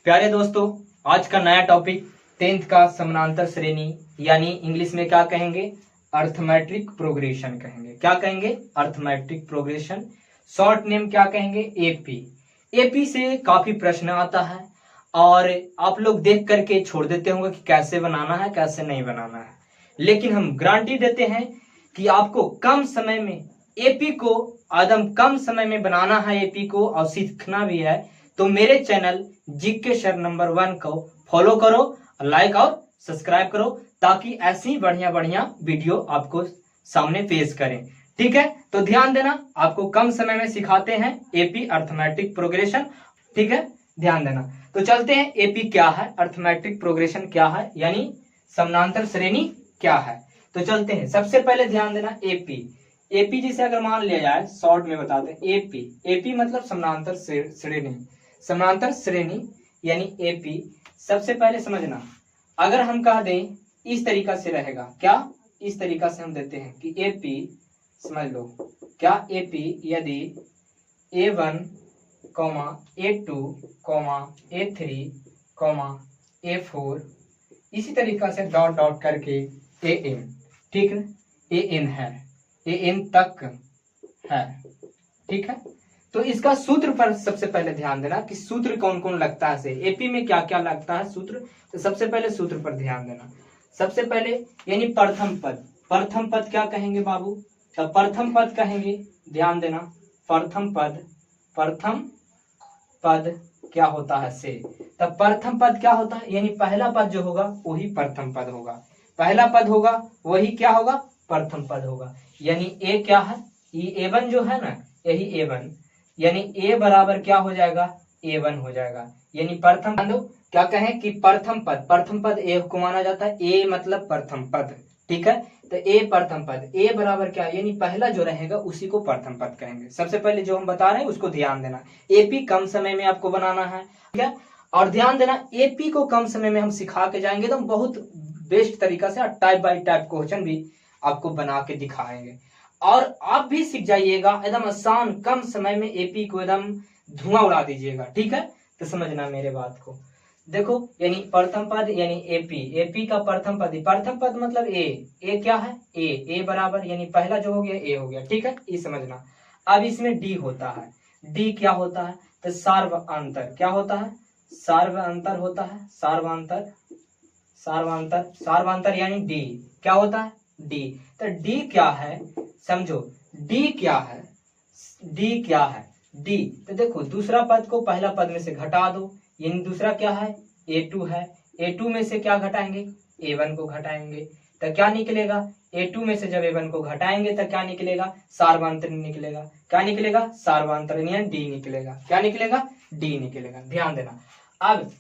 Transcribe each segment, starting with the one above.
प्यारे दोस्तों, आज का नया टॉपिक 10th का समानांतर श्रेणी यानी इंग्लिश में क्या कहेंगे, अर्थमेट्रिक प्रोग्रेशन कहेंगे। क्या कहेंगे? अर्थमेट्रिक प्रोग्रेशन। शॉर्ट नेम क्या कहेंगे? एपी। एपी से काफी प्रश्न आता है और आप लोग देख करके छोड़ देते होंगे कि कैसे बनाना है कैसे नहीं बनाना है, लेकिन हम गारंटी देते हैं कि आपको कम समय में एपी को एकदम कम समय में बनाना है एपी को और सीखना भी है। तो मेरे चैनल जीके सर नंबर 1 को फॉलो करो, लाइक और सब्सक्राइब करो ताकि ऐसी बढ़िया बढ़िया वीडियो आपको सामने पेश करें। ठीक है, तो ध्यान देना, आपको कम समय में सिखाते हैं एपी अर्थमेटिक प्रोग्रेशन। ठीक है, ध्यान देना। तो चलते हैं, एपी क्या है, अर्थमेटिक प्रोग्रेशन क्या है, यानी समानांतर श्रेणी क्या है। तो चलते हैं, सबसे पहले ध्यान देना एपी। एपी जिसे अगर मान लिया जाए, शॉर्ट में बताते हैं एपी। एपी मतलब समानांतर श्रेणी। समानांतर श्रेणी यानी एपी। सबसे पहले समझना, अगर हम कह दें इस तरीका से रहेगा, क्या इस तरीका से हम देते हैं कि एपी, समझ लो क्या एपी यदि A1, A2, A3, A4 इसी तरीका से डॉट डॉट करके AN, ठीक है, AN है, AN तक है। ठीक है, तो इसका सूत्र पर सबसे पहले ध्यान देना कि सूत्र कौन कौन लगता है से एपी में क्या क्या लगता है सूत्र। तो सबसे पहले सूत्र पर ध्यान देना। सबसे पहले यानी प्रथम पद। प्रथम पद क्या कहेंगे बाबू? तो प्रथम पद कहेंगे, ध्यान देना, प्रथम पद। प्रथम पद क्या होता है से, तब प्रथम पद क्या होता है, यानी पहला पद जो होगा वही प्रथम पद होगा। पहला पद होगा वही क्या होगा, प्रथम पद होगा। यानी ए क्या है, ये A1 जो है ना, यही A1, यानी A बराबर क्या हो जाएगा, A1 हो जाएगा। यानी प्रथम पद क्या कहें कि प्रथम पद, प्रथम पद A को माना जाता है, A मतलब प्रथम पद। ठीक है, तो A प्रथम पद, A बराबर क्या, यानी पहला जो रहेगा उसी को प्रथम पद कहेंगे। सबसे पहले जो हम बता रहे हैं उसको ध्यान देना। एपी कम समय में आपको बनाना है, ठीक है, और ध्यान देना एपी को कम समय में हम सिखा के जाएंगे तो बहुत बेस्ट तरीका से टाइप बाय टाइप क्वेश्चन भी आपको बना के दिखाएंगे और आप भी सीख जाइएगा एकदम आसान, कम समय में एपी को एकदम धुआं उड़ा दीजिएगा। ठीक है, तो समझना मेरे बात को। देखो, यानी प्रथम पद यानी एपी, एपी का प्रथम पद, प्रथम पद मतलब ए क्या है, ए बराबर यानी पहला जो हो गया ए हो गया। ठीक है, ये समझना। अब इसमें डी होता है, डी क्या होता है, तो सार्वअंतर। क्या होता है, सार्वअंतर होता है, सार्वअंतर, सार्वअंतर, सार्वअंतर यानी डी क्या होता है, डी। तो डी क्या है, समझो डी क्या है, डी क्या है, डी। तो देखो दूसरा पद को पहला पद में से घटा दो, यानी दूसरा क्या है, A2 है, A2 में से क्या घटाएंगे, A1 को घटाएंगे, तो क्या निकलेगा, A2 में से जब A1 को घटाएंगे तो क्या निकलेगा, सार्वअंतर निकलेगा। क्या निकलेगा, सार्वअंतर यानी डी निकलेगा। क्या निकलेगा, डी निकलेगा। ध्यान देना। अब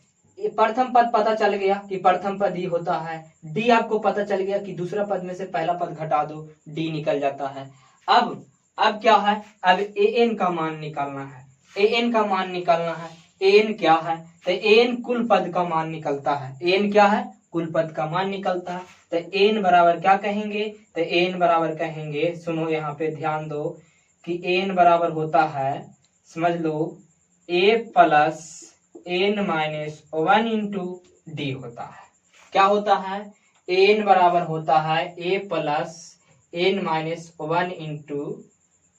प्रथम पद पता चल गया कि प्रथम पद ही होता है, डी आपको पता चल गया कि दूसरा पद में से पहला पद घटा दो, डी निकल जाता है। अब क्या है, अब an का मान निकालना है, an का मान निकालना है। an क्या है, तो an कुल पद का मान निकलता है। an क्या है, कुल पद का मान निकलता है। तो an बराबर क्या कहेंगे, तो an बराबर कहेंगे, सुनो यहाँ पे ध्यान दो कि an बराबर होता है, समझ लो, a plus n-1 into D होता है। क्या होता है, an बराबर होता है a plus n-1 into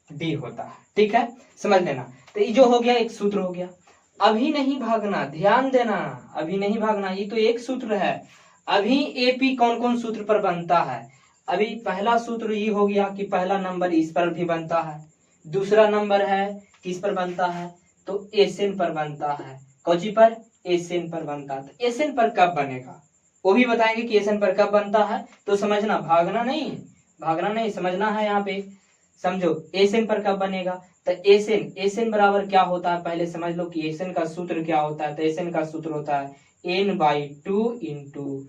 D होता है। ठीक है, समझ लेना। तो ये जो हो गया एक सूत्र हो गया। अभी नहीं भागना, ध्यान देना, अभी नहीं भागना, ये तो एक सूत्र है। अभी एपी कौन कौन सूत्र पर बनता है, अभी पहला सूत्र ये हो गया कि पहला नंबर इस पर भी बनता है, दूसरा नंबर है किस पर बनता है, तो एसएन पर बनता है। कौची पर, एसएन पर बनता है। तो एसएन पर कब बनेगा वो भी बताएंगे कि एसएन पर कब बनता है। तो समझना, भागना नहीं, भागना नहीं, समझना है यहाँ पे। समझो एसएन पर कब बनेगा, तो एसएन बराबर क्या होता है, पहले समझ लो कि एसएन का सूत्र क्या होता है। तो एसएन का सूत्र होता है n/2 into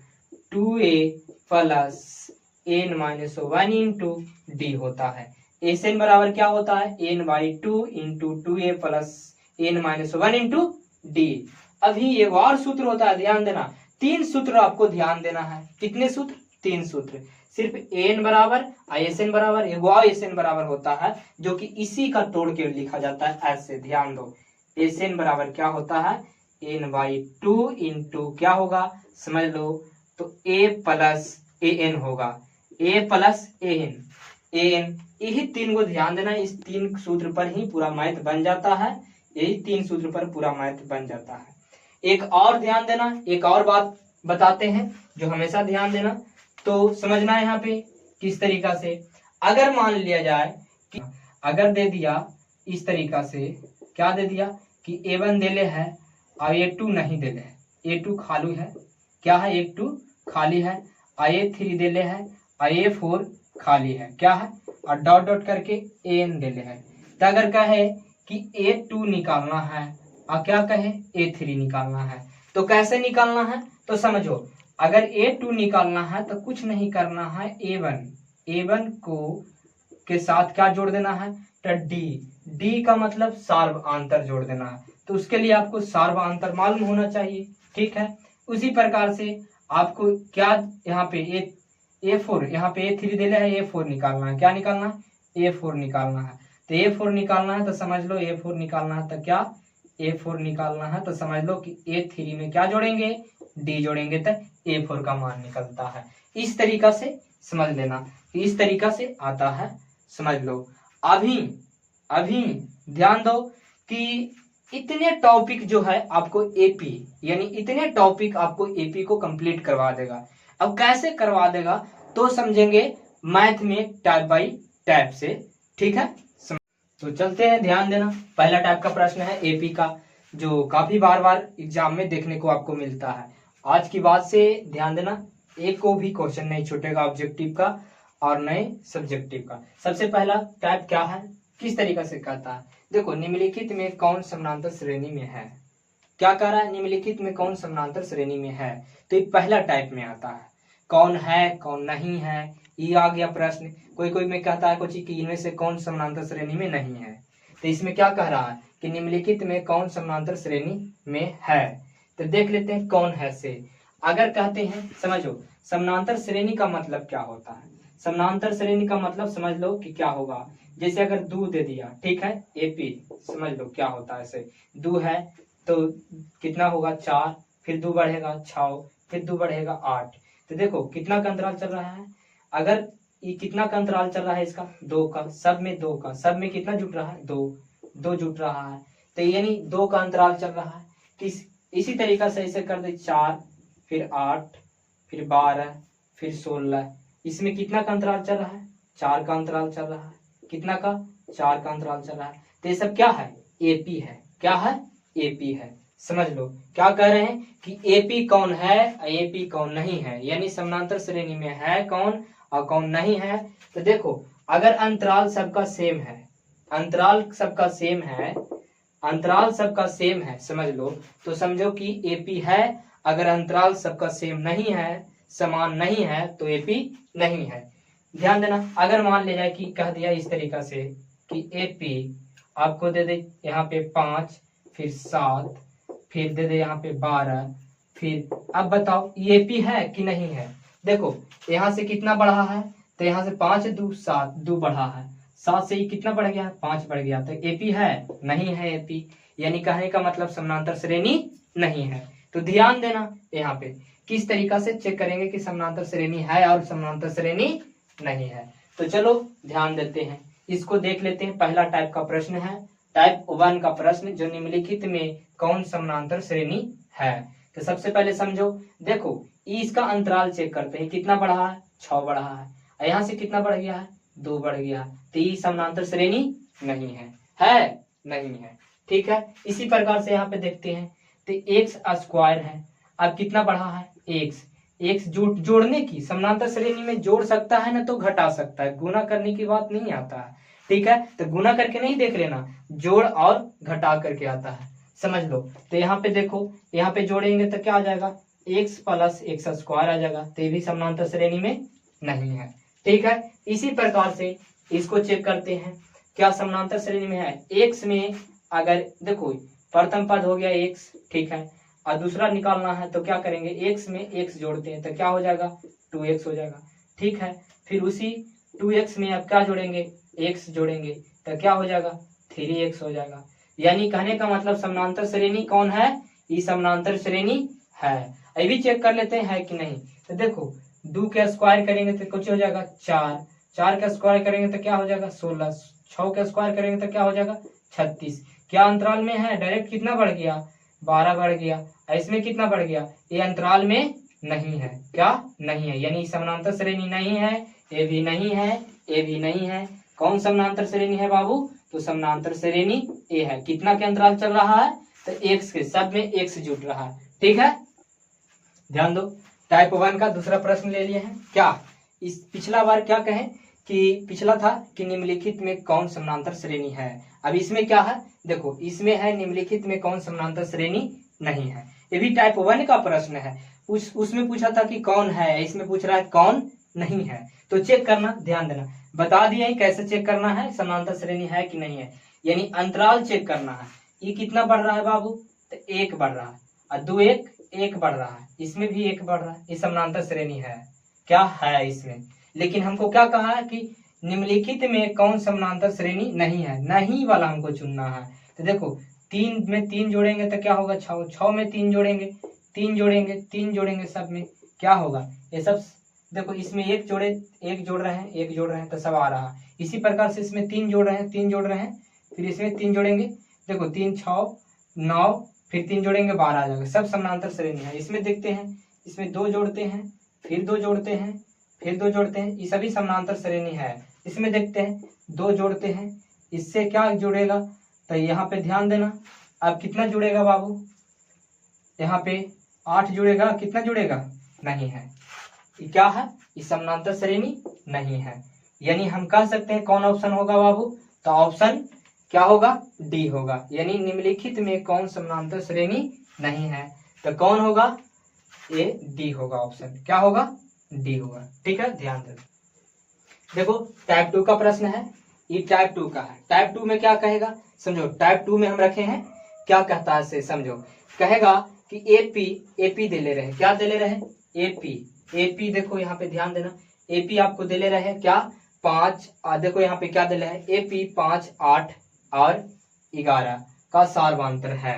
2a plus n-1 into D होता है। एसएन बराबर क्या होता है, n/2 into 2a plus n-1 into D. अभी एक और सूत्र होता है, ध्यान देना, 3 सूत्र आपको ध्यान देना है। कितने सूत्र, 3 सूत्र। सिर्फ एन बराबर एसएन बराबर एसएन बराबर होता है, जो कि इसी का तोड़ के लिखा जाता है ऐसे। ध्यान दो, एसएन बराबर क्या होता है, एन बाई टू इंटू क्या होगा समझ लो, तो ए प्लस ए एन होगा, ए प्लस ए एन। यही तीन को ध्यान देना, इस तीन सूत्र पर ही पूरा मैथ बन जाता है, यही तीन सूत्र पर पूरा मैथ बन जाता है। एक और ध्यान देना, एक और बात बताते हैं जो हमेशा ध्यान देना, तो समझना है यहाँ पे किस तरीका से। अगर मान लिया जाए कि अगर दे दिया इस तरीका से, क्या दे दिया कि A1 दे ले है और A2 नहीं दे ले है, A2 खाली है, क्या है A2 खाली है, A3 दे ले है और A4 खाली है, क्या है, और डॉट डॉट करके AN दे ले है। तो अगर कहे कि A2 निकालना है और क्या कहे A3 निकालना है, तो कैसे निकालना है, तो समझो अगर A2 निकालना है तो कुछ नहीं करना है, A1 को के साथ क्या जोड़ देना है, तो D का मतलब सार्वआंतर जोड़ देना है, तो उसके लिए आपको सार्वआंतर मालूम होना चाहिए, ठीक है। उसी प्रकार से आपको क्या यहाँ पे A4 यहाँ पे A3 दे है, A4 निकालना है, क्या निकालना है, A4 निकालना है। तो A4 निकालना है तो समझ लो A4 निकालना है तो क्या A4 निकालना है तो समझ लो कि A3 में क्या जोड़ेंगे, D जोड़ेंगे तो A4 का मान निकलता है। इस तरीका से समझ लेना, इस तरीका से आता है, समझ लो। अभी ध्यान दो कि इतने टॉपिक जो है आपको एपी, यानी इतने टॉपिक आपको एपी को कंप्लीट करवा देगा। अब कैसे करवा देगा तो समझेंगे मैथ में टाइप बाय टाइप से, ठीक है। तो चलते हैं, ध्यान देना। पहला टाइप का प्रश्न है एपी का, जो काफी बार एग्जाम में देखने को आपको मिलता है। आज की बात से ध्यान देना, एक को भी क्वेश्चन नहीं छूटेगा ऑब्जेक्टिव का और नए सब्जेक्टिव का। सबसे पहला टाइप क्या है, किस तरीके से कहता है, देखो निम्नलिखित में कौन समानांतर श्रेणी में है, क्या कह रहा है, निम्नलिखित में कौन समानांतर श्रेणी में है, तो ये पहला टाइप में आता है। कौन है कौन नहीं है, ये आ गया प्रश्न। कोई में कहता है कुछ कि इनमें से कौन समानांतर श्रेणी में नहीं है, तो इसमें क्या कह रहा है कि निम्नलिखित में कौन समानांतर श्रेणी में है। तो देख लेते हैं कौन है से। अगर कहते हैं, समझो समानांतर श्रेणी का मतलब क्या होता है। समानांतर श्रेणी का मतलब समझ लो कि क्या होगा, जैसे अगर 2 दे दिया, ठीक है, एपी समझ लो क्या होता है। ऐसे 2 है तो कितना होगा 4, फिर 2 बढ़ेगा 6, फिर 2 बढ़ेगा 8। तो देखो कितना का अंतराल चल रहा है, अगर ये कितना का अंतराल चल रहा है इसका, 2 का, सब में 2 का, सब में कितना जुट रहा है, 2 जुट रहा है, तो यानी 2 का अंतराल चल रहा है। इसी तरीका से ऐसे कर दे 4, फिर 8, फिर 12, फिर 16, इसमें कितना का अंतराल चल रहा है, 4 का अंतराल चल रहा है, कितना का, 4 का अंतराल चल रहा है। तो ये सब क्या है, एपी है, क्या है, एपी है। समझ लो क्या कह रहे हैं कि एपी कौन है, एपी कौन नहीं है, यानी समानांतर श्रेणी में है कौन और कौन नहीं है। तो देखो अगर अंतराल सबका सेम है, अंतराल सबका सेम है, अंतराल सबका सेम है, समझ लो तो समझो कि एपी है। अगर अंतराल सबका सेम नहीं है, समान नहीं है, तो एपी नहीं है। ध्यान देना, अगर मान लिया जाए कि कह दिया इस तरीका से कि एपी आपको दे दे यहाँ पे 5, फिर 7, फिर दे दे यहाँ पे 12, फिर अब बताओ ये एपी है कि नहीं है। देखो यहाँ से कितना बढ़ा है, तो यहाँ से 5 2 7, 2 बढ़ा है, 7 से ही कितना बढ़ गया, 5 बढ़ गया, तो एपी है नहीं है एपी, यानी कहने का मतलब समानांतर श्रेणी नहीं है। तो ध्यान देना यहाँ पे किस तरीका से चेक करेंगे कि समानांतर श्रेणी है और समानांतर श्रेणी नहीं है। तो चलो ध्यान देते हैं, इसको देख लेते हैं। पहला टाइप का प्रश्न है, टाइप 1 का प्रश्न, जो निम्नलिखित में कौन समानांतर श्रेणी है। तो सबसे पहले समझो, देखो इसका अंतराल चेक करते हैं, कितना बढ़ा है, 6 बढ़ा है, यहाँ से कितना बढ़ गया है, 2 बढ़ गया, तो ये समानांतर श्रेणी नहीं है नहीं है, ठीक है। इसी प्रकार से यहाँ पे देखते हैं, तो एक्स स्क्वायर है, अब कितना बढ़ा है, एक्स जोड़ने की, समानांतर श्रेणी में जोड़ सकता है ना तो घटा सकता है, गुना करने की बात नहीं आता है, ठीक है। तो गुना करके नहीं देख लेना, जोड़ और घटा करके आता है, समझ लो। तो यहाँ पे देखो, यहाँ पे जोड़ेंगे तो क्या आ जाएगा, एक्स प्लस एक्स स्क्वायर आ जाएगा, तो ये भी समानांतर श्रेणी में नहीं है, ठीक है। इसी प्रकार से इसको चेक करते हैं, क्या समानांतर श्रेणी में है। एक्स में अगर देखो प्रथम पद हो गया एक्स, ठीक है, और दूसरा निकालना है तो क्या करेंगे, एक्स में एक्स जोड़ते हैं तो क्या हो जाएगा, 2x हो जाएगा, ठीक है। फिर उसी 2x में अब क्या जोड़ेंगे, x जोड़ेंगे तो क्या हो जाएगा, 3x हो जाएगा। यानी कहने का मतलब समानांतर श्रेणी कौन है, ई समानांतर श्रेणी है। अभी चेक कर लेते हैं है कि नहीं। तो देखो 2 का स्क्वायर करेंगे तो कुछ हो जाएगा 4, 4 का स्क्वायर करेंगे तो क्या हो जाएगा 16, 6 का स्क्वायर करेंगे तो क्या हो जाएगा 36। क्या अंतराल में है? डायरेक्ट कितना बढ़ गया 12 बढ़ गया। इसमें कितना बढ़ गया? ये अंतराल में नहीं है। क्या नहीं है? यानी समानांतर श्रेणी नहीं है, ए भी नहीं है, ए भी नहीं है। कौन समानांतर श्रेणी है बाबू? तो समानांतर श्रेणी ए है। कितना के अंतराल चल रहा है? तो एक्स के, सब में एक्स जुट रहा है। ठीक है, ध्यान दो। टाइप 1 का दूसरा प्रश्न ले लिए हैं। क्या इस पिछला बार क्या कहें कि पिछला था कि निम्नलिखित में कौन समानांतर श्रेणी है। अब इसमें क्या है? देखो इसमें है निम्नलिखित में कौन समानांतर श्रेणी नहीं है। ये भी टाइप 1 का प्रश्न है। उसमें पूछा था कि कौन है, इसमें पूछ रहा है कौन नहीं है। तो चेक करना, ध्यान देना, बता दिए कैसे चेक करना है समानांतर श्रेणी है कि नहीं है। यानी अंतराल चेक करना है। ये कितना बढ़ रहा है बाबू? तो 1 बढ़ रहा है, और 2 1 बढ़ रहा है, इसमें भी 1 बढ़ रहा है। ये समानांतर श्रेणी है। क्या है इसमें? लेकिन हमको क्या कहा है कि निम्नलिखित में कौन समानांतर श्रेणी नहीं है, नहीं वाला हमको चुनना है। तो देखो 3 में 3 जोड़ेंगे तो क्या होगा 6, 6 में 3 जोड़ेंगे, 3 जोड़ेंगे, 3 जोड़ेंगे, सब में क्या होगा ये सब। देखो इसमें 1 जोड़ रहे हैं, 1 जोड़ रहे हैं तो सब आ रहा है। इसी प्रकार से इसमें 3 जोड़ रहे हैं, 3 जोड़ रहे हैं, फिर इसमें 3 जोड़ेंगे। देखो 3 6 9, फिर 3 जोड़ेंगे 12 आ जाएगा। सब समानांतर श्रेणी है। इसमें देखते हैं, इसमें 2 जोड़ते हैं, फिर 2 जोड़ते हैं, फिर 2 जोड़ते हैं, ये सभी समानांतर श्रेणी है। इसमें देखते हैं 2 जोड़ते हैं, इससे क्या जुड़ेगा? तो यहाँ पे ध्यान देना। अब कितना जुड़ेगा बाबू? यहाँ पे 8 जुड़ेगा। कितना जुड़ेगा? नहीं है। ये क्या है? ये समानांतर श्रेणी नहीं है। यानी हम कह सकते हैं कौन ऑप्शन होगा बाबू? तो ऑप्शन क्या होगा? डी होगा। यानी निम्नलिखित में कौन समानांतर श्रेणी नहीं है, तो कौन होगा? ए डी होगा। ऑप्शन क्या होगा? डी होगा। ठीक है, ध्यान दे। देखो टाइप 2 का प्रश्न है। ये टाइप 2 का है। टाइप 2 में क्या कहेगा समझो। टाइप 2 में हम रखे हैं, क्या कहता है समझो। कहेगा कि एपी दे ले रहे। क्या दे ले रहे? एपी देखो यहाँ पे ध्यान देना। एपी आपको दे ले रहे हैं क्या? 5। देखो यहाँ पे क्या दे रहे हैं? एपी 5, 8 और 11 का सारवांतर है।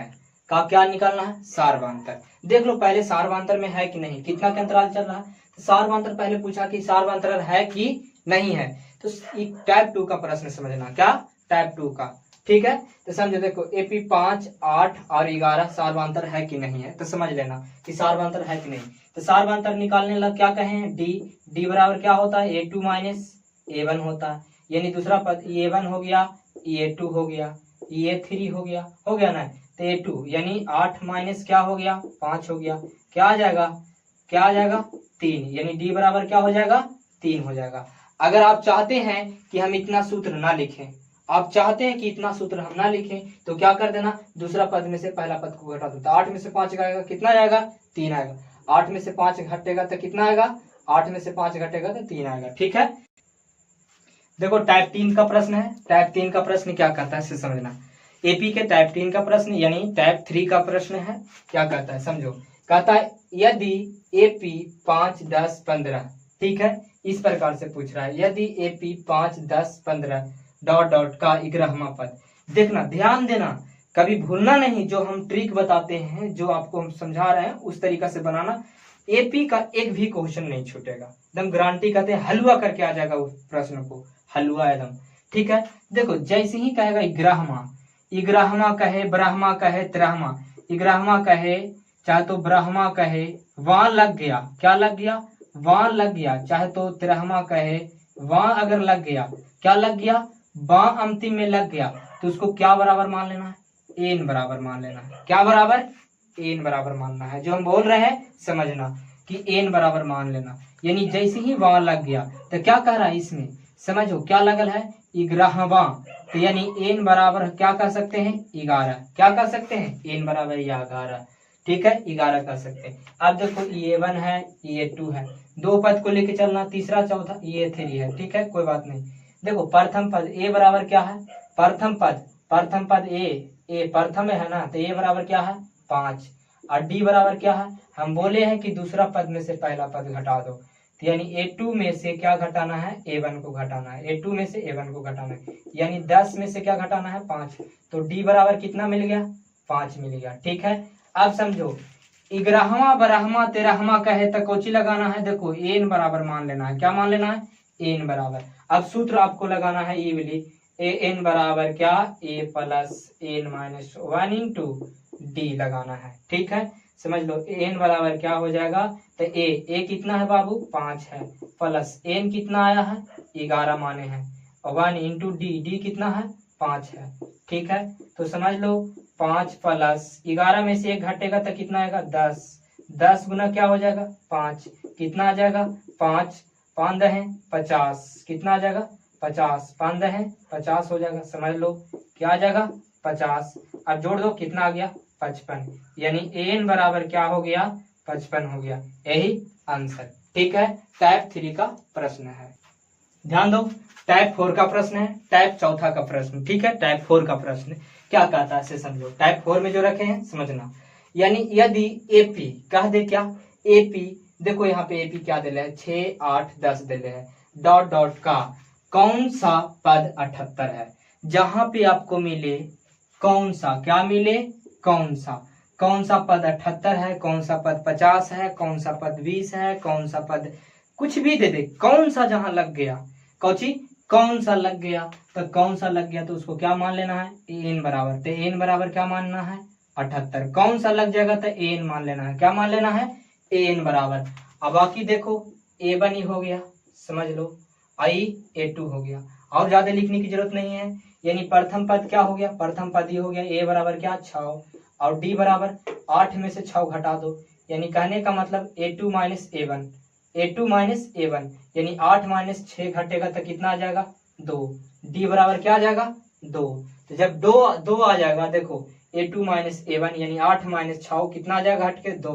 का क्या निकालना है? सारवांतर। देख लो पहले सारवांतर में है कि नहीं, कितना का अंतराल चल रहा है। तो सारवांतर पहले पूछा कि सारवांतर है कि नहीं है। तो टाइप 2 का प्रश्न समझना। क्या? टाइप 2 का। ठीक है, तो समझो देखो एपी 5, 8 और 11 सारवांतर है कि नहीं है। तो समझ लेना कि सारवांतर है कि नहीं। तो सारवांतर निकालने लग क्या कहें? डी बराबर क्या होता है? A2 माइनस A1 होता है। यानी दूसरा पद A1 हो गया, A2 हो गया, A3 हो गया ना। तो A2 यानी 8 माइनस क्या हो गया? 5 हो गया। क्या आ जाएगा? 3। यानी डी बराबर क्या हो जाएगा? 3 हो जाएगा। अगर आप चाहते हैं कि हम इतना सूत्र ना लिखें, आप चाहते हैं कि इतना सूत्र हम ना लिखें, तो क्या कर देना? दूसरा पद में से पहला पद को घटा दो। तो 8 में से 5 आएगा, कितना आएगा? 3 आएगा। 8 में से 5 घटेगा तो कितना आएगा? 8 में से 5 घटेगा तो 3 आएगा। ठीक है, देखो टाइप 3 का प्रश्न है। टाइप 3 का प्रश्न क्या कहता है इसे समझना। एपी के टाइप 3 का प्रश्न यानी टाइप 3 का प्रश्न है। क्या कहता है समझो। कहता है यदि एपी 5, 10, 15, ठीक है, इस प्रकार से पूछ रहा है। यदि एपी 5, 10, 15 ... का 11वां पद। देखना, ध्यान देना, कभी भूलना नहीं। जो हम ट्रिक बताते हैं, जो आपको हम समझा रहे हैं, उस तरीका से बनाना। एपी का एक भी क्वेश्चन नहीं छूटेगा। एकदम गारंटी कहते हैं, हलवा करके आ जाएगा उस प्रश्न को, हलवा एकदम। ठीक है, देखो जैसे ही कहेगा 11वां कहे, ब्राह्मा कहे, 13वां, 11वां कहे, चाहे तो ब्राह्मा कहे, वहां लग गया। क्या लग गया? वहां लग गया। चाहे तो 13वां कहे, वहां अगर लग गया, क्या लग गया? वहां अंतिम में लग गया, तो उसको क्या बराबर मान लेना है? एन बराबर मान लेना है। क्या बराबर? एन बराबर मानना है। जो हम बोल रहे हैं समझना कि एन बराबर मान लेना। यानी जैसे ही वहां लग गया, तो क्या कह रहा है इसमें समझो, क्या लगल है? 11वां। तो यानी एन बराबर क्या कह सकते हैं? 11। क्या कह सकते हैं? एन बराबर 11। ठीक है, 11 कह सकते हैं। अब देखो E1 है, E2 है, 2 पद को लेके चलना, तीसरा चौथा E3 है। ठीक है, कोई बात नहीं। देखो प्रथम पद ए बराबर क्या है? प्रथम पद ए प्रथम है ना, तो ए बराबर क्या है? 5। और डी बराबर क्या है? हम बोले हैं कि दूसरा पद में से पहला पद घटा दो। तो यानी A2 में से क्या घटाना है? A1 को घटाना है। A2 में से A1 को घटाना है, यानी 10 में से क्या घटाना है? 5। तो डी बराबर कितना मिल गया? 5 मिल गया। ठीक है, अब समझो 11वां 12वां 13वां कहे तो कोची लगाना है, देखो एन बराबर मान लेना है, क्या मान लेना है, एन बराबर। अब सूत्र आपको लगाना है ये वाली, ए एन बराबर क्या, A plus N minus 1 into D लगाना है। ठीक है, समझ लो एन बराबर क्या हो जाएगा, तो ए कितना है बाबू 5 है, प्लस एन कितना आया है 11 माने हैं, और 1 इंटू डी कितना है 5 है। ठीक है, तो समझ लो 5 प्लस 11 में से 1 घटेगा तो कितना आएगा 10, 10 गुना क्या हो जाएगा 5, कितना आ जाएगा 5, 5 दहें 50, कितना आ जाएगा 50, 5 दहें 50 हो जाएगा। समझ लो क्या आ जाएगा 50। अब जोड़ दो कितना आ गया 55, यानी एन बराबर क्या हो गया 55 हो गया, यही आंसर। ठीक है, टाइप 3 का प्रश्न है। ध्यान दो, टाइप 4 का प्रश्न है, टाइप चौथा का प्रश्न। ठीक है, टाइप 4 का प्रश्न क्या कहता है इसे समझो। टाइप 4 में जो रखे हैं समझना, यानी यदि एपी कह दे, क्या एपी, देखो यहाँ पे एपी क्या दिले है 6 8 10 दिले है, डॉट डॉट का कौन सा पद 78 है, जहां पे आपको मिले कौन सा, क्या मिले कौन सा पद 78 है, कौन सा पद 50 है, कौन सा पद 20 है, कौन सा पद कुछ भी दे दे, कौन सा जहां लग गया, कौची कौन सा लग गया, तो कौन सा लग गया तो उसको क्या मान लेना है, एन बराबर, तो एन बराबर क्या मानना है 78, कौन सा लग जाएगा तो एन मान लेना है, क्या मान लेना है एन बराबर। अब बाकी देखो A1 ही हो गया, समझ लो आई A2 हो गया, और ज्यादा लिखने की जरूरत नहीं है। यानी प्रथम पद क्या हो गया, प्रथम पद ये हो गया, A बराबर क्या 6, और D बराबर 8 में से 6 घटा दो, यानी कहने का मतलब A2 minus A1, A2 minus A1, यानी 8 माइनस 6 घटेगा तो कितना आ जाएगा 2, D बराबर क्या आ जाएगा 2। तो जब 2 आ जाएगा, देखो A2 माइनस A1 यानी 8 माइनस 6 कितना आ जाएगा हट के 2।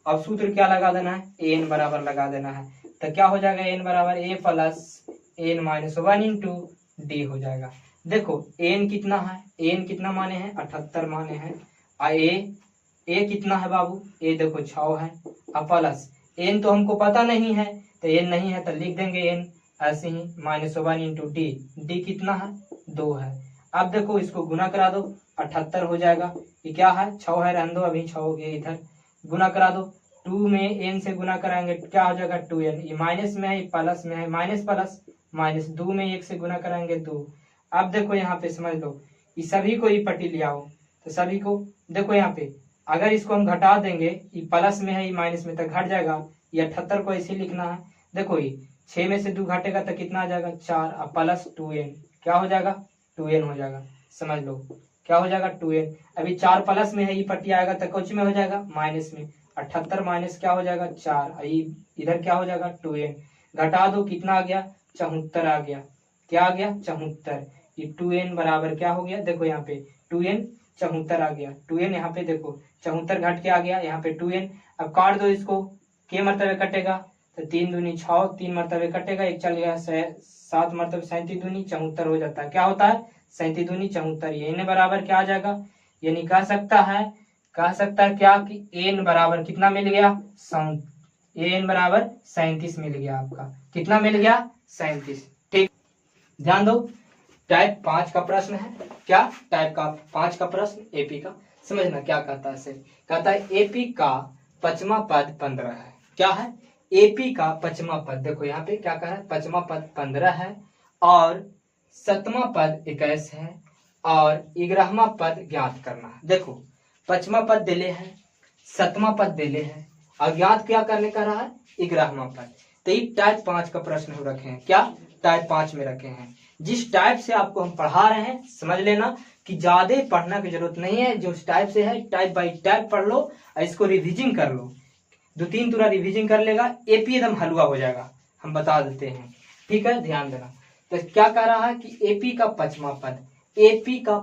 अब सूत्र क्या लगा देना है, एन बराबर लगा देना है, तो क्या हो जाएगा एन बराबर A plus N minus 1 into D हो जाएगा। देखो एन कितना है, एन कितना माने हैं 78 माने हैं, ए कितना है बाबू, ए देखो 6 है, अब प्लस एन तो हमको पता नहीं है, तो एन नहीं है तो लिख देंगे एन ऐसे ही माइनस 1 इंटू डी कितना है 2 है। अब देखो इसको गुना करा दो 78 हो जाएगा, ये क्या है 6 है, रहने दो अभी 6 हो गया, इधर गुना करा दो, 2 में n से गुना कराएंगे क्या हो जाएगा 2n, ये माइनस में है ये प्लस में है, माइनस प्लस माइनस, 2 में 1 से गुना कराएंगे 2। अब देखो यहाँ पे समझ लो ये सभी को ये पट्टी ले आओ, तो सभी को देखो यहाँ पे अगर इसको हम घटा देंगे, ये प्लस में है ये माइनस में तो घट जाएगा, ये 78 को ऐसे लिखना है। देखो ये 6 में से 2 घटेगा तो कितना आ जाएगा 4, अब प्लस 2n क्या हो जाएगा 2n हो जाएगा, समझ लो क्या हो जाएगा 2n। अभी 4 प्लस में है ये पट्टी आएगा तो कुछ में हो जाएगा माइनस में, 78 माइनस क्या हो जाएगा 4, इधर क्या हो जाएगा 2n, घटा दो कितना आ गया 74 आ गया, क्या आ गया 74, ये 2n बराबर क्या हो गया, देखो यहाँ पे 2n 74 आ गया, 2n यहाँ पे देखो 74 घट के आ गया यहाँ पे 2n। अब काट दो इसको, के मरतबे कटेगा तो 3 दूनी 6, 3 मरतबे कटेगा, एक चल गया 7 मरतबे 37 दूनी 74 हो जाता है, क्या होता है 37 दूनी 74, ये n बराबर क्या आ जाएगा, यानी कह सकता है क्या कि एन बराबर कितना मिल गया, एन बराबर 37 मिल गया, आपका कितना मिल गया 37। ठीक, ध्यान दो टाइप 5 का प्रश्न है, क्या टाइप का 5 का प्रश्न एपी का, समझना क्या कहता है इसे, कहता है एपी का 5वां पद 15 है, क्या है एपी का 5वां पद, देखो यहाँ पे क्या कहा है 5वां पद 15 है, और 7वां पद 21 है, और 11वां पद ज्ञात करना है। देखो 5वां पद दिले है, 7वां पद दिले है, और ज्ञात क्या करने का रहा है 11वां पद। तो ये टाइप 5 का प्रश्न हो रखे हैं, क्या टाइप 5 में रखे हैं। जिस टाइप से आपको हम पढ़ा रहे हैं समझ लेना कि ज्यादा पढ़ना की जरूरत नहीं है, जो टाइप से है टाइप बाई टाइप पढ़ लो, इसको रिविजन कर लो, 2-3 तुरा रिविजन कर लेगा, एपी एकदम हलवा हो जाएगा, हम बता देते हैं। ठीक है, ध्यान देना। तो क्या कह रहा है कि एपी का 5वां पद, एपी का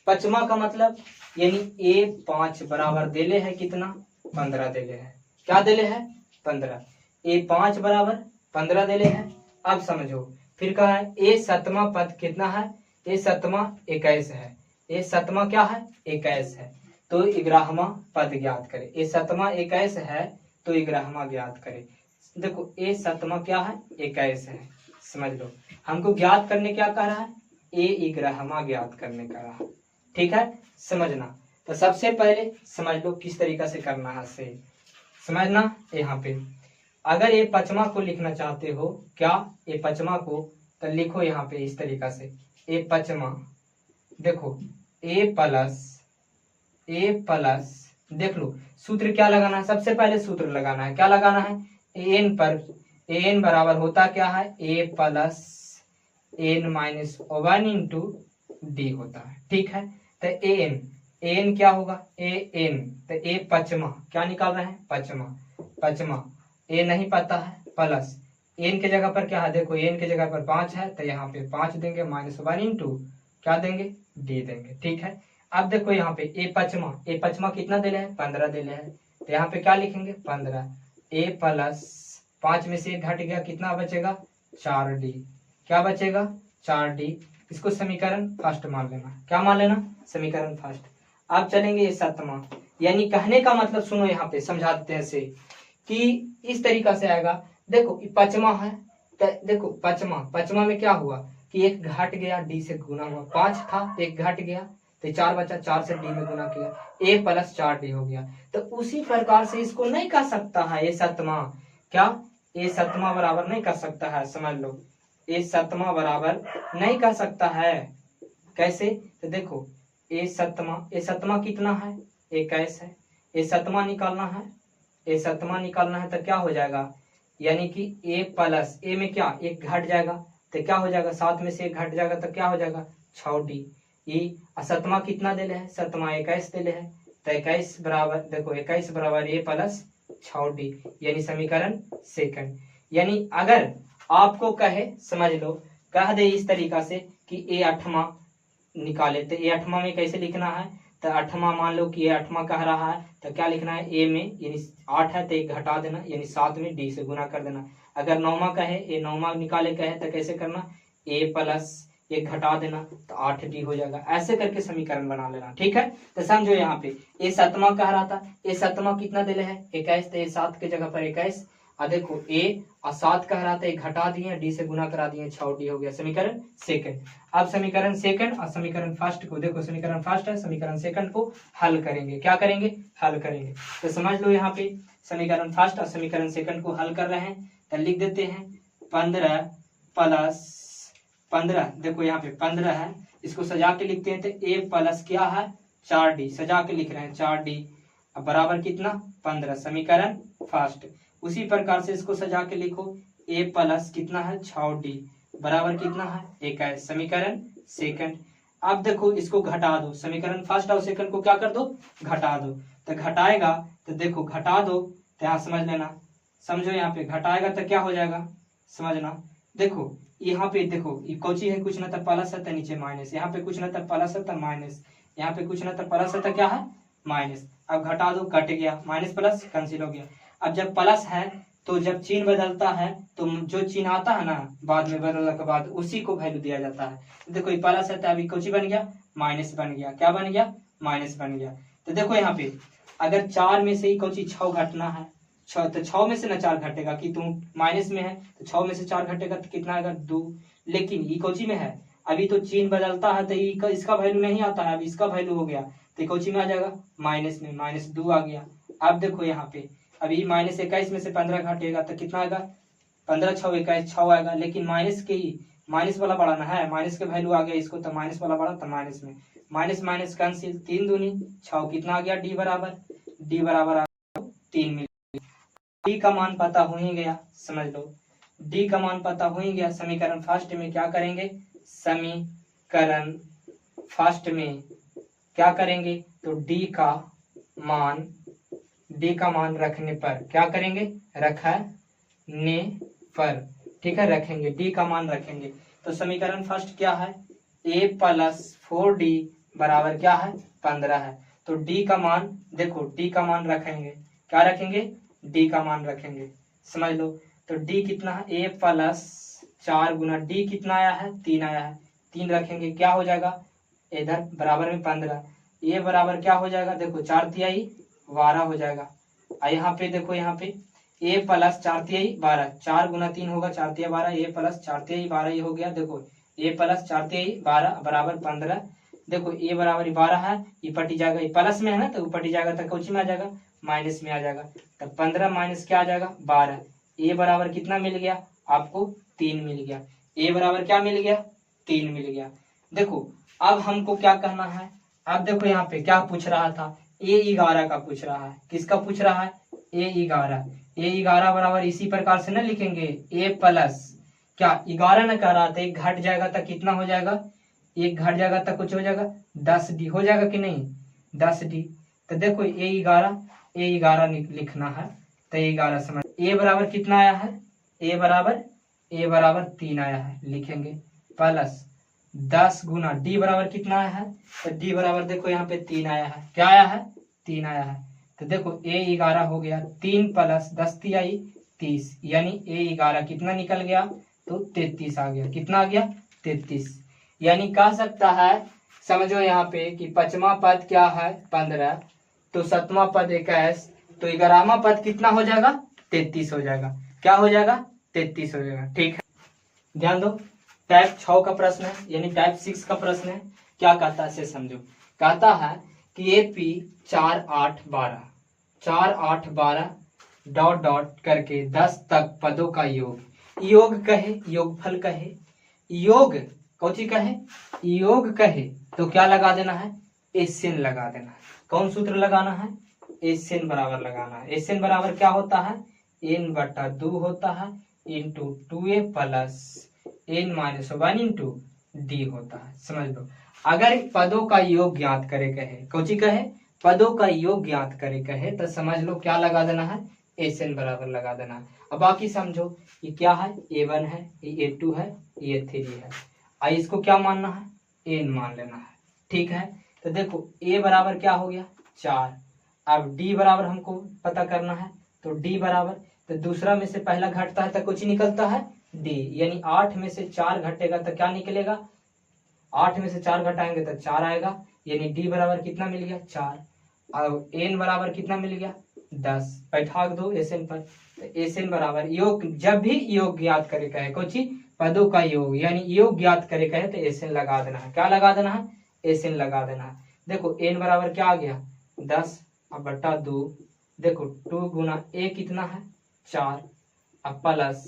5वां का मतलब यानी A5 बराबर देले है कितना 15 देले है, क्या देले है 15, A5 बराबर 15 देले है। अब समझो फिर कहा है A7वां पद कितना है, A7वां 21 है, A7वां क्या है 21 है, तो 11वां पद ज्ञात करे, A7वां 21 है तो 11वां ज्ञात करे। देखो A7वां क्या है 21 है, समझ लो हमको ज्ञात करने क्या कह रहा है, A11वां ज्ञात करने का रहा। ठीक है, समझना तो सबसे पहले समझ लो किस तरीका से करना है से समझना। यहाँ पे अगर ए पचमा को लिखना चाहते हो, क्या ए पचमा को, तो लिखो यहाँ पे इस तरीका से ए पचमा। देखो ए प्लस देख लो सूत्र क्या लगाना है, सबसे पहले सूत्र लगाना है, क्या लगाना है, एन पर एन बराबर होता क्या है, A plus N minus 1 into D होता है। ठीक है, तो एन क्या होगा, एन, तो ए पचमा क्या निकाल रहे हैं, पचमा ए नहीं पता है, प्लस एन के जगह पर क्या है, देखो एन के जगह पर 5 है, तो यहाँ पे 5 देंगे माइनस 1 इंटू क्या देंगे, डी देंगे। ठीक है, अब देखो यहाँ पे ए पचमा कितना दे रहे हैं, 15 दे रहे हैं, तो यहाँ पे क्या लिखेंगे 15, ए प्लस 5 में से 1 घट गया, कितना बचेगा 4d, क्या बचेगा 4d। इसको समीकरण फर्स्ट मान लेना, क्या मान लेना, समीकरण फर्स्ट। अब चलेंगे ये सतमा, यानी कहने का मतलब सुनो यहाँ पे समझा देते हैं से कि इस तरीका से आएगा। देखो पचमा है, तो देखो पचमा में क्या हुआ कि 1 घट गया, डी से गुना हुआ, 5 था 1 घट गया, तो 4 बचा, 4 से डी में गुना किया, ए प्लस 4d हो गया। तो उसी प्रकार से इसको नहीं कर सकता है ये सतमा, क्या ए सतमा बराबर नहीं कर सकता है, समझ लो ए सतमा बराबर नहीं कर सकता है। कैसे, तो देखो ए सतमा कितना है, 21 है, ए सतमा निकालना है, ए सतमा निकालना है, तो क्या हो जाएगा, यानी कि ए प्लस ए में क्या 1 घट जाएगा, तो क्या हो जाएगा 7 में से 1 घट जाएगा, तो क्या हो जाएगा 6d। ये सतमा कितना दे है, सतमा 21 दे है, तो 21 बराबर, देखो 21 बराबर ए प्लस 6d, यानी समीकरण सेकंड। यानी अगर आपको कहे, समझ लो, कह दे इस तरीका से कि ए 8वां निकाले, तो ए 8वां में कैसे लिखना है, तो 8वां मान लो कि ए 8वां कह रहा है, तो क्या लिखना है, ए में यानी 8 है तो 1 घटा देना, यानी 7 में डी से गुना कर देना। अगर 9वां कहे, ए 9वां निकाले कहे, तो कैसे करना, ए प्लस 1 घटा देना, तो 8d हो जाएगा। ऐसे करके समीकरण बना लेना। ठीक है, तो समझो यहाँ पे ए सतमा कह रहा था, ए सतमा कितना दे है 21, तो ए 7 के जगह पर 21, और देखो ए और 7 कह रहा था, 1 घटा दिए, डी से गुना करा दिए, 6d हो गया, समीकरण सेकंड। अब समीकरण सेकंड और समीकरण फर्स्ट को देखो, समीकरण फर्स्ट है, समीकरण सेकंड को हल करेंगे, क्या करेंगे, हल करेंगे। तो समझ लो यहाँ पे समीकरण फर्स्ट और समीकरण सेकंड को हल कर रहे हैं, तो लिख देते हैं 15 प्लस 15, देखो यहाँ पे 15 है, इसको सजा के लिखते हैं, तो ए प्लस क्या है 4d, सजा के लिख रहे हैं 4d, अब बराबर कितना 15, समीकरण फर्स्ट। उसी प्रकार से इसको सजा के लिखो, ए प्लस कितना है 6d बराबर कितना है 21, समीकरण सेकंड। अब देखो इसको घटा दो, समीकरण फर्स्ट और सेकंड को क्या कर दो, घटा दो, तो घटाएगा, तो देखो घटा दो, तो यहाँ समझ लेना, समझो यहाँ पे घटाएगा तो क्या हो जाएगा, समझना। देखो यहाँ पे देखो ये कौची है, कुछ ना तो प्लस है तो नीचे माइनस, यहाँ पे कुछ ना तो प्लस है तो माइनस, यहाँ पे कुछ ना तो प्लस है तो क्या है माइनस। अब घटा दो, कट गया, माइनस प्लस कैंसिल हो गया। अब जब प्लस है तो जब चिन्ह बदलता है तो जो चिन्ह आता है ना बाद में बदलने के बाद उसी को वैल्यू दिया जाता है। तो देखो ये प्लस है तो अभी कौची बन गया, माइनस बन गया, क्या बन गया, माइनस बन गया। तो देखो यहाँ पे अगर 4 में से ही कौची 6 घटना है, 6, तो 6 में से ना 4 घटेगा, कि तुम माइनस में है तो 6 में से 4 घटेगा तो कितना आएगा 2, लेकिन ये कौची में है, अभी तो चिन्ह बदलता है तो इसका वैल्यू नहीं आता है, अब इसका वैल्यू हो गया, तो कौची में आ जाएगा माइनस में, -2 आ गया। अब देखो यहाँ पे अभी -21 में से 15 घटेगा तो कितना आएगा, 15 6 21 6 आएगा, लेकिन माइनस वाला बढ़ाना है, माइनस के वैल्यू आ गया इसको, तो माइनस वाला बढ़ा तो माइनस में, माइनस माइनस कैंसिल, 3 दूनी 6, कितना आ गया डी बराबर 3 मिल। डी का मान पता हो ही गया, समझ लो डी का मान पता हो ही गया। समीकरण फर्स्ट में क्या करेंगे, समीकरण फर्स्ट में क्या करेंगे, तो डी का मान रखने पर क्या करेंगे, रखने पर, ठीक है, रखेंगे, डी का मान रखेंगे। तो समीकरण फर्स्ट क्या है, ए प्लस 4d बराबर क्या है 15 है, तो डी का मान देखो, डी का मान रखेंगे, क्या रखेंगे, डी का मान रखेंगे, समझ लो। तो डी कितना है, ए प्लस 4 गुना डी कितना आया है 3 आया है, 3 रखेंगे, क्या हो जाएगा इधर बराबर में 15, ये बराबर क्या हो जाएगा, देखो 4 तिहाई 12 हो जाएगा। यहाँ पे देखो, यहाँ पे ए प्लस 4 तिहाई 12, 4 गुना 3 होगा 4 तिहाई 12, ए प्लस 4 तिहाई 12 ये हो गया। देखो ए प्लस 4 तिहाई 12 बराबर 15, देखो ए बराबर 12 है, ये पटी जाएगा, ये प्लस में है ना तो पटी जाएगा तो कौची में आ जाएगा, माइनस में आ जाएगा। तो 15 माइनस क्या आ जाएगा 12। ए बराबर कितना मिल गया आपको 3 मिल गया। ए बराबर क्या मिल गया 3 मिल गया। देखो अब हमको क्या करना है, अब देखो यहाँ पे क्या पूछ रहा था, A11 का पूछ रहा है। किसका पूछ रहा है A11। A11 बराबर इसी प्रकार से ना लिखेंगे A प्लस क्या 11 ना कह रहा था, एक घट जाएगा तो कितना हो जाएगा, एक घट जाएगा तो कुछ हो जाएगा 10D हो जाएगा कि नहीं 10D। तो देखो A11 लिखना है तो A11 समझ। A बराबर कितना आया है, A बराबर 3 आया है, लिखेंगे प्लस 10 गुना D बराबर कितना आया है, तो D बराबर देखो यहाँ पे 3 आया है, क्या आया है 3 आया है। तो देखो A11 हो गया 3 प्लस 10 × 3 आई 30, यानी A11 कितना निकल गया तो 33 आ गया। कितना आ गया 33। यानी कह सकता है समझो यहाँ पे कि पांचवा पद क्या है 15, तो सातवां पद 21, तो 11वां पद कितना हो जाएगा 33 हो जाएगा। क्या हो जाएगा 33 हो जाएगा। ठीक है, ध्यान दो। टाइप 6 का प्रश्न है, यानी टाइप 6 का प्रश्न है। क्या कहता है इसे समझो। कहता है कि AP 4 8 12 डॉट डॉट करके 10 तक पदों का योग कहे, योगफल कहे, योग कौची कहे, योग कहे तो क्या लगा देना है एसएन लगा देना है। कौन सूत्र लगाना है एसएन बराबर लगाना है। एसएन बराबर क्या होता है n/2 होता है into 2a plus n-1 into d होता है। समझ लो, अगर पदों का योग ज्ञात करे कहे, कौची कहे पदों का योग ज्ञात करे कहे तो समझ लो क्या लगा देना है एसएन बराबर लगा देना है। अब बाकी समझो ये क्या है A1 है, ये A2 है, ये A3 है। आई इसको क्या मानना है n मान लेना है। ठीक है, तो देखो A बराबर क्या हो गया 4। अब D बराबर हमको पता करना है, तो D बराबर तो दूसरा में से पहला घटता है तो कुछ निकलता है D, यानी 8 में से 4 घटेगा तो क्या निकलेगा, 8 में से 4 घटाएंगे तो 4 आएगा, यानी D बराबर कितना मिल गया 4। और n बराबर कितना मिल गया 10। बैठा दो एसएन पर, तो एसएन बराबर योग, जब भी योग ज्ञात करे कहे कोची पदों का योग, यानी योग ज्ञात करे कहे तो एसएन लगा देना है। क्या लगा देना है एसएन लगा देना है। देखो n बराबर क्या आ गया 10 अब बटा 2, देखो 2 गुना a कितना है 4, अब प्लस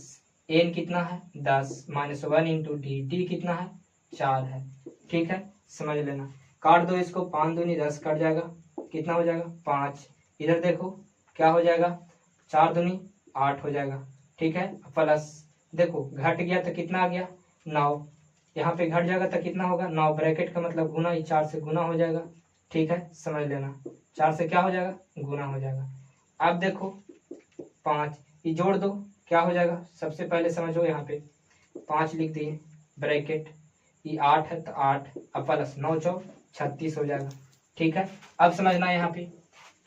n कितना है 10 -1 इंटू d कितना है 4 है। ठीक है, समझ लेना। काट दो इसको, 5 दूनी 10 कट जाएगा, कितना हो जाएगा 5। इधर देखो क्या हो जाएगा 4 दूनी 8 हो जाएगा। ठीक है, प्लस देखो घट गया तो कितना आ गया 9, यहाँ पे घट जाएगा तो कितना होगा 9, ब्रैकेट का मतलब गुना, ये 4 से गुना हो जाएगा। ठीक है, समझ लेना 4 से क्या हो जाएगा गुना हो जाएगा। अब देखो 5 ये जोड़ दो क्या हो जाएगा, सबसे पहले समझो यहाँ पे 5 लिख दिए ब्रैकेट, ये 8 है तो 8 अब प्लस 9 × 4 = 36 हो जाएगा। ठीक है, अब समझना यहाँ पे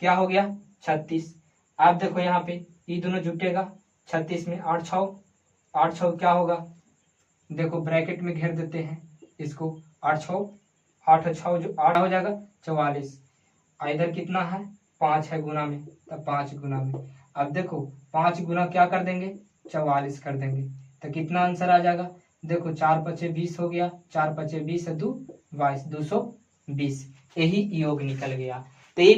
क्या हो गया 36। अब देखो यहाँ पे ये दोनों जुटेगा 36 में, 8 6 क्या होगा, देखो ब्रैकेट में घेर देते हैं इसको, 8 6 जो 8 हो जाएगा 44। इधर कितना है 5 है गुना में, तब 5 गुना में। अब देखो 5 गुना क्या कर देंगे 44 कर देंगे, तो कितना आंसर आ जाएगा, देखो 4 × 5 = 20 हो गया, 4 × 5 = 20 2 22 220, यही योग निकल गया। तो ये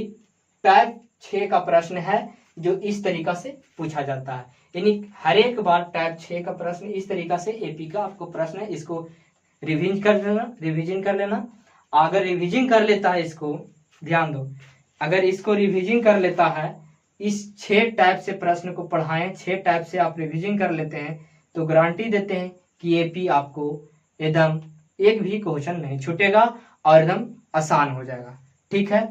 टाइप 6 का प्रश्न है जो इस तरीका से पूछा जाता है, यानी हर एक बार टाइप 6 का प्रश्न इस तरीका से एपी का आपको प्रश्न है, इसको रिवीजन कर लेना। अगर रिवीजन कर लेता है इसको, ध्यान दो, अगर इसको रिवीजन कर लेता है, इस 6 टाइप से प्रश्न को पढ़ाएं, 6 टाइप से आप रिवीजन कर लेते हैं तो गारंटी देते हैं कि एपी आपको एकदम एक भी क्वेश्चन नहीं छूटेगा और एकदम आसान हो जाएगा। ठीक है,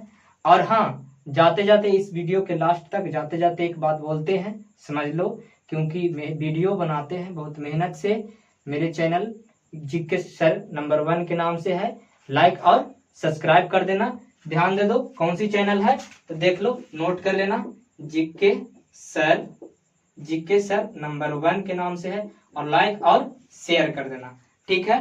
और हाँ जाते जाते इस वीडियो के लास्ट तक जाते जाते एक बात बोलते हैं, समझ लो, क्योंकि वीडियो बनाते हैं बहुत मेहनत से। मेरे चैनल जीके सर नंबर 1 के नाम से है, लाइक और सब्सक्राइब कर देना। ध्यान दे दो कौन सी चैनल है तो देख लो, नोट कर लेना, जीके सर नंबर 1 के नाम से है, और लाइक और शेयर कर देना। ठीक है,